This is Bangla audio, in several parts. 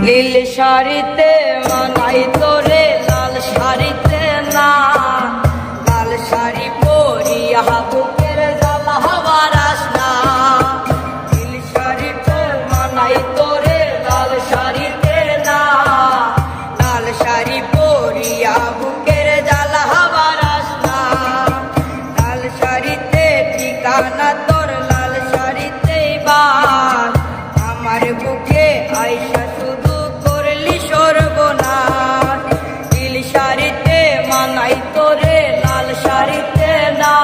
নীল শাড়িতে মানাই তোরে লাল শাড়িতে না, লাল শাড়ি পরিয়া বুকের জ্বালা বারাস না। নীল শাড়িতে মানাই তোরে লাল শাড়িতে না, লাল শাড়ি পরিয়া বুকের জ্বালা বারাস না। লাল শাড়িতে ঠিকানা তোর লাল শাড়িতেই বাস, আমার বুকে আইসা শুধু করলি সর্বনাশ। নীল শাড়িতে মানাই তোরে লাল শাড়িতে না,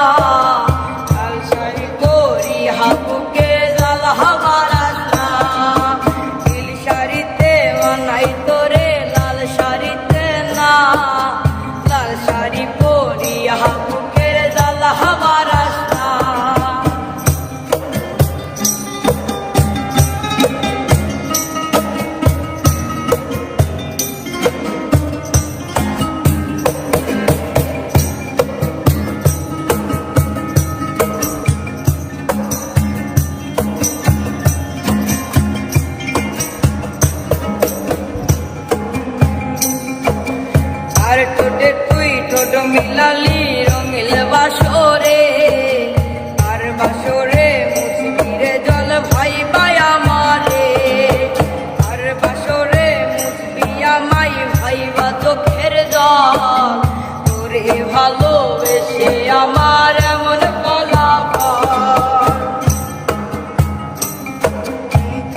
লাল শাড়ি পরিয়া বুকে জ্বালা বারাস না। নীল শাড়িতে মানাই তোরে লাল শাড়িতে না, লাল শাড়ি পরিয়া বুকের জ্বালা বারাস না। আর ঠোঁটে তুই ঠোঁট মিলালি রঙিল বাসরে, আর বাসরে মুসকিরে জল ভাই ভাই আমারে। আর বাসরে মুসবি আমাই ভাই বা চোখের জল, তোরে ভালোবেসে আমার এমন ফলাফল।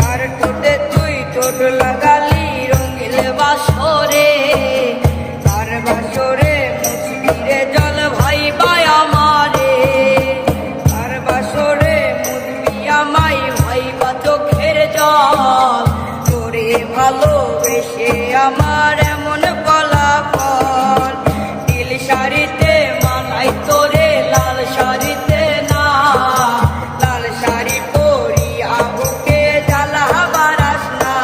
আর ঠোঁটে তুই ঠোঁট লাগালি রঙিল বাসরে, বাসরে মুসকিরে জল ভাই ভাই আমারে। আর বাসরে মুসবি আমাই ভাই বা চোখের জল, তোরে ভালোবেসে আমার এমন ফলাফল। নীল শাড়িতে মানাই তোরে লাল শাড়িতে না, লাল শাড়ি পরিয়া বুকে জ্বালা বারাস না।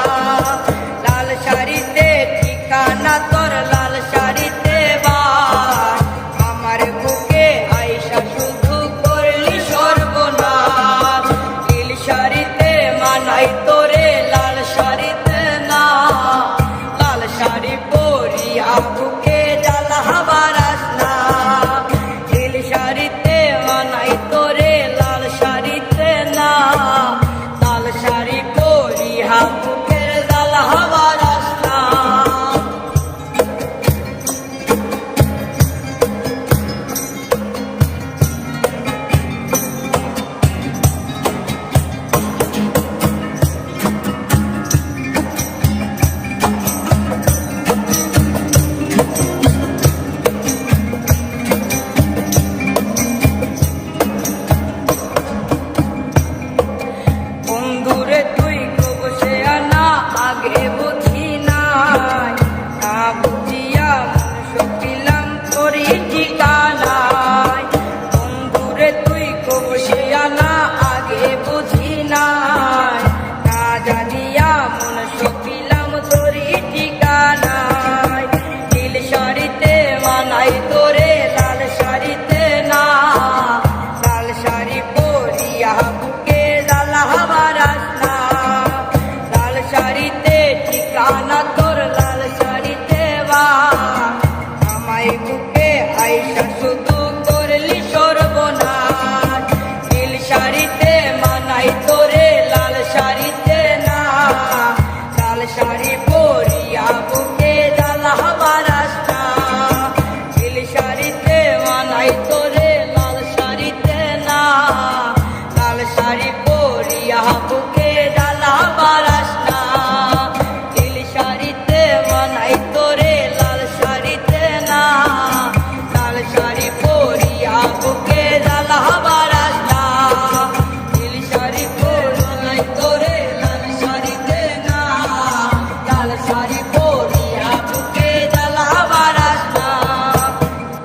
লাল শাড়িতে ঠিকানা তোর লাল শাড়িতে বাস, আমার বুকে আইসা শুধু করলি সর্বনাশ। নীল শাড়িতে মানাই তোরে লাল শাড়িতে না, লাল শাড়ি পরিয়া বুকে জ্বালা বারাস না। নীল শাড়িতে মানাই তোরে লাল শাড়িতে না, লাল শাড়ি পরিয়া বুকের জ্বালা বারাস না। বন্ধুরে তুই কবসে আনা আগে বুঝি নাই, না বুঝিয়া মন সকিলাম তোরই ঠিকানায়। বন্ধুরে তুই কবসে আনা আগে বুঝি নাই, না জানিয়া মন সকিলাম তোরই ঠিকানায়। নীল শাড়িতে মানাই তোরে লাল শাড়িতে না, লাল শাড়ি পরিয়া বুকে জ্বালা বারাস না। লাল শাড়িতে ঠিকানা তোর লাল শাড়িতে বাস, আমায় বুকে আইসা শুধু করলি সর্বনাশ। নীল শাড়িতে মানাই তোরে লাল শাড়িতে না, লাল শাড়ি